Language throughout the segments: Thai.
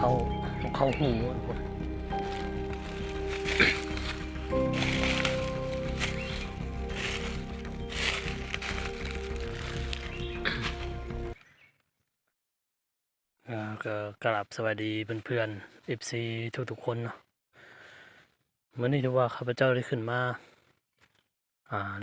เข้าหูทุกคนก็กราบสวัสดีเพื่อนๆ FC ทุกๆคนเนาะมื้อนี้ถือว่าข้าพเจ้าได้ขึ้นมา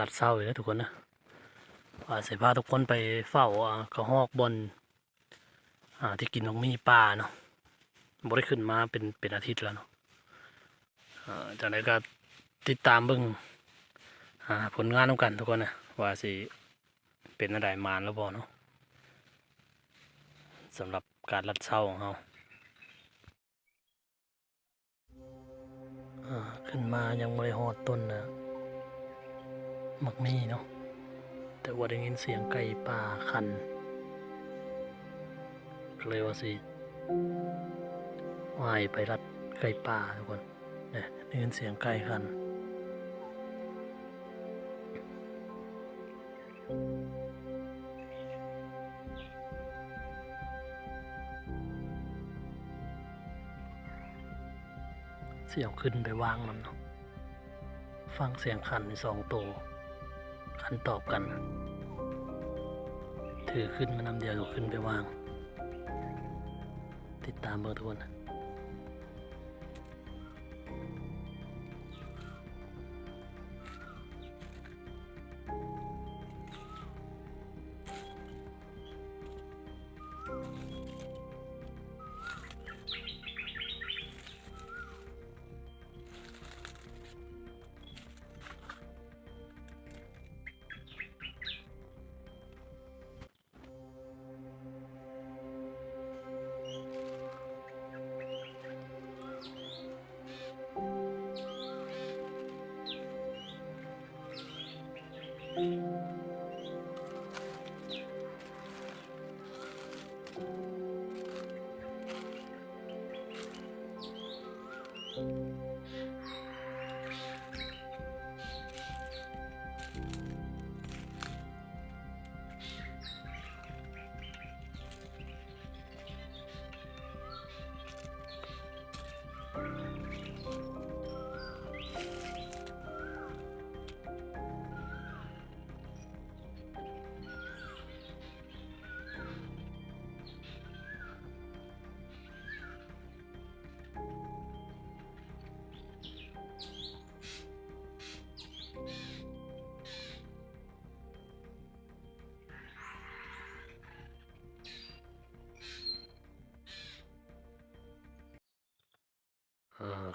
ลัดเช้าอยู่แล้วทุกคนนะสิพาทุกคนไปเฝ้ากระหอกบอนที่กินของมีปลาเนาะบ่ได้ขึ้นมาเป็นอาทิตย์แล้วเนาะจากนั้นก็ติดตามเบิ่งผลงานนํกันทุกคนนะว่าสิเป็นอันใดมานแล้วบ่เนาะสำหรับการลัดเช้าของเฮาขึ้นมายังบ่ได้ฮอดต้นนะมักมีเนาะแต่ว่าได้ยินเสียงไก่ป่าคันก็เลยว่าสิว่ายไปรัดไก่ป่าทุกคนเนี่ยได้ยินเสียงไก่คันเสียวขึ้นไปวางมันเนาะฟังเสียงคันใน2ตัวคันตอบกันถือขึ้นมานำเดียวขึ้นไปวางติดตามเบอร์ทุกคน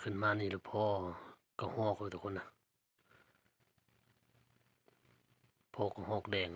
ขึ้นมานี่แล้วพ่อก็ฮอกเลยทุกคนนะพ่อก็ฮอกแดง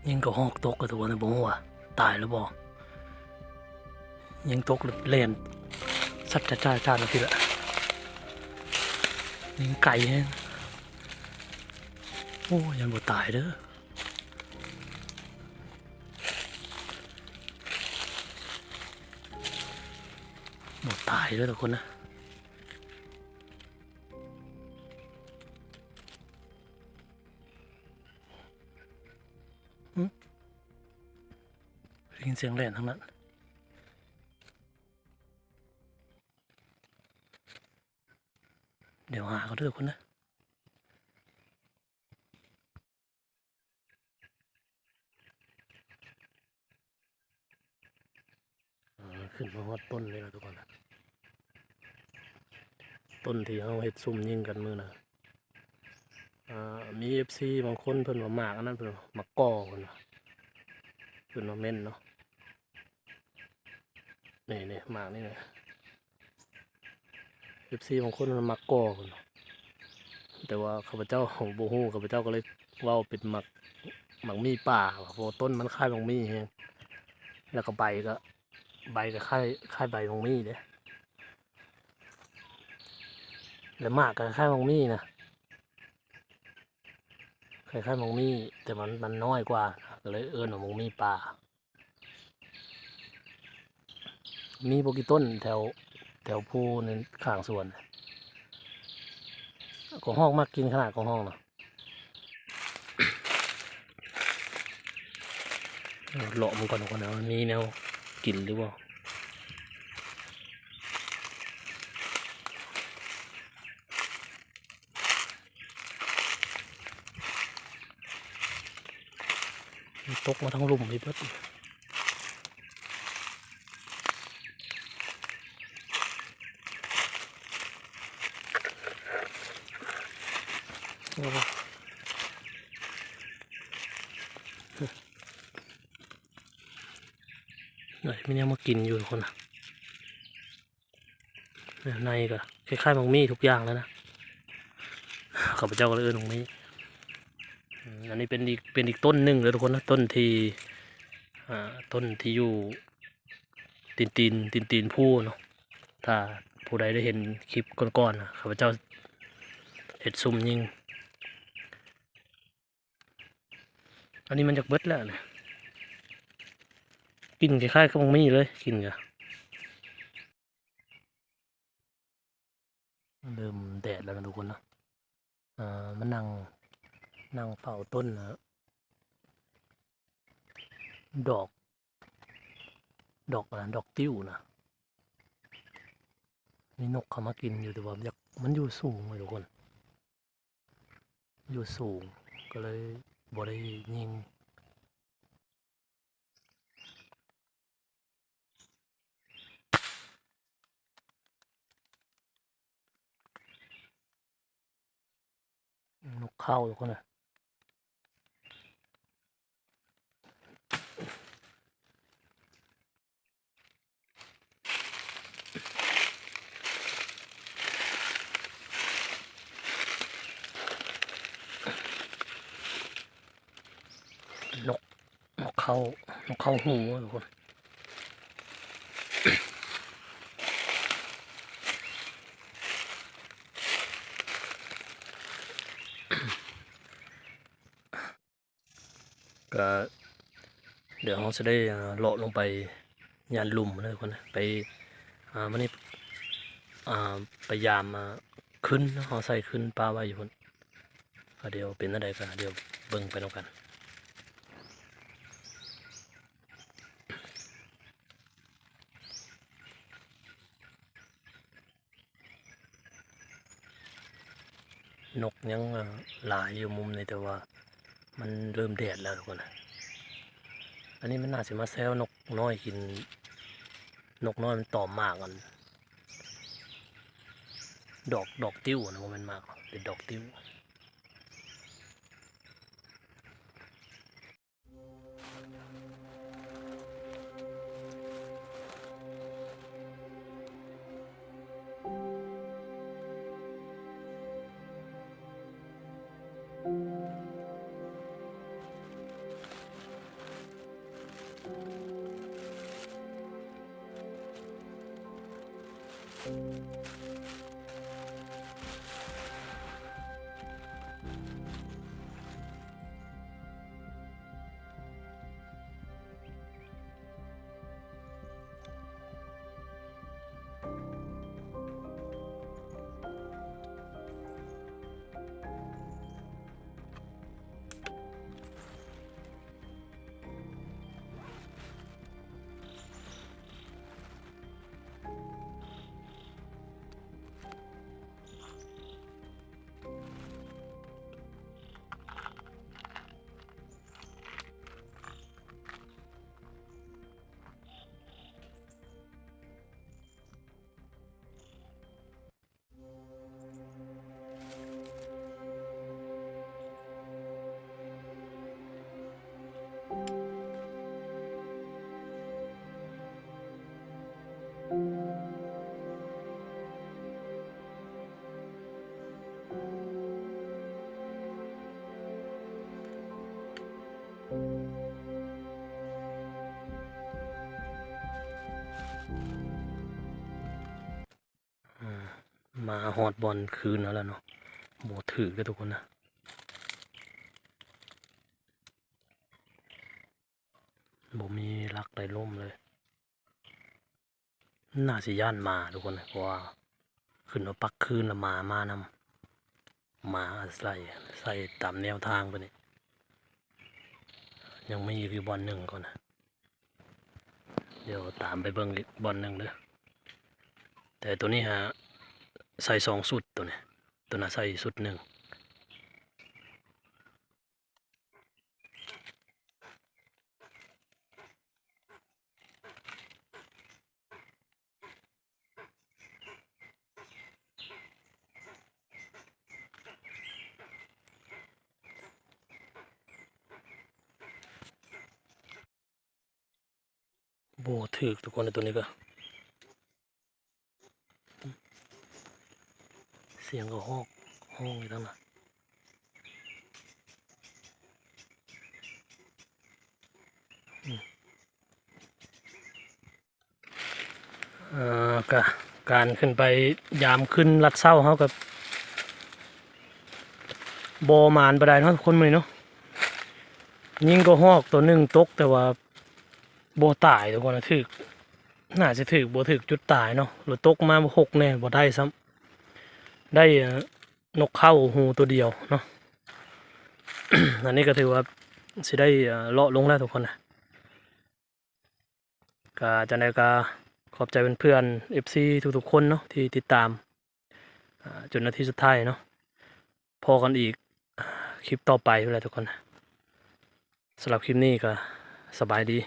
ยังก็ฮอกตกกับตัวนะบ่ฮู้ว่าตายแล้วบ่ยังตกเล่นสัตว์จ้าๆๆนั่นสิล่ะยิงไก่ โอ้ยังบ่ตายเด้อบ่ตายเด้อทุกคนนะได้ยินเสียงแล่นทั้งนั้นเดี๋ยวหาเขาด้วยทุกคนนะขึ้นมาฮอดต้นเลยนะทุกคนนะต้นที่เขาเฮ็ดซุ่มยิงกันมือนะมี FC บางคนเพิ่นว่ามากอันนั้นเพิ่นว่ามักก่อเพิ่นว่าเม่นเนาะนี่หมากนี่นะ FC บางคนมันมักก่อเพิ่นว่าแต่ว่าข้าพเจ้าของบ่ฮู้ข้าพเจ้าก็เลยเว้าเป็นหมักมีป่าว่าเพราะต้นมันคล้ายหมักมีแฮงแล้วก็ใบก็คล้ายใบหมักมีเด้แล้วหมากก็คล้ายหมักมีนะคล้ายๆหมักมีแต่มันน้อยกว่าก็เลยเอิ้นว่าหมักมีป่ามีบ่กี่ต้นแถวภูในข้างสวนของห้องมากกินขนาดของห้องนะเลาะมันก่อนทุกคนนะมันมีแนวกินหรือเปล่าตกมาทั้งลุ่มเลยเบิดโอ้ยมีแนวมากินอยู่ทุกคนนะในก็คล้ายๆมังมี่ทุกอย่างแล้วนะข้าพเจ้าก็เลยเอิ้นมังมี่อันนี้เป็นอีกต้นหนึ่งเลยทุกคนนะต้นที่อยู่ตีนผู้เนาะถ้าผู้ใดได้เห็นคลิปก่อนๆนะข้าพเจ้าเห็ดซุ่มยิงอันนี้มันจากเบิดแล้วนะกินคล้ายๆกับมังมี่เลยกินกันเริ่มแดดแล้วนะทุกคนนะมันนั่งเฝ้าต้นนะดอกอะไรดอกติ้วนะมีนกเข้ามากินอยู่แต่ว่ามันอยู่สูงเลยทุกคนอยู่สูงก็เลยบ่ได้ยิงนกเข้าทุกคนนะนกเข้าหูทุกคนก็เดี๋ยวเราจะได้เลาะลงไปยานลุ่มนะทุกคนนะไปมันนี่ไปยามขึ้นเขาใส่ขึ้นปลาไว้อยู่คนเดี๋ยวเป็นอะไรกันเดี๋ยวเบิ่งไปแล้วกันนกยังหลายอยู่มุมในแต่ว่ามันเริ่มแดดแล้วทุกคนนะอันนี้มันน่าจะมาแซวนกน้อยกินนกน้อยมันตอมมากกันดอกติ้วนะมันมากเป็นดอกติ้ว มาฮอดบอลคืนแล้วเนาะโบถือกันทุกคนนะโบมีรักใดล่มเลยน่าสิย่านมาทุกคนนะเพราะว่าขึ้นมาปักคืนละมานำมาใส่ตามแนวทางไปนี่ยังไม่มีบอลหนึ่งก่อนนะเดี๋ยวตามไปเบิ่งอีกบอลหนึ่งเลยแต่ตัวนี้ฮะใส่2 สุดตัวนี้ตัวน่ะใส่สุดหนึ่งโบถือทุกคนในตัวนี้ก็เสียงก็ห้องอยู่ทั้งนั้นก็การขึ้นไปยามขึ้นลัดเศร้าเขากับโบมานไปได้เนาะคนมือเนาะยิงก็หอกตัวหนึ่งตกแต่ว่าโบตายทุกคนนะถึกน่าจะถึกโบถึกจุดตายเนาะหรือตกมา6แน่บ่ได้ซ้ำได้นกเข้าหูตัวเดียวเนาะ อันนี้ก็ถือว่าสิได้เลาะลงแล้วทุกคนนะก็จะได้ก็ขอบใจเพื่อนๆ FC ทุกๆคนเนาะที่ติดตามจนนาทีสุดท้ายเนาะพอกันอีกคลิปต่อไปเวลาทุกคนสำหรับคลิปนี้ก็สบายดี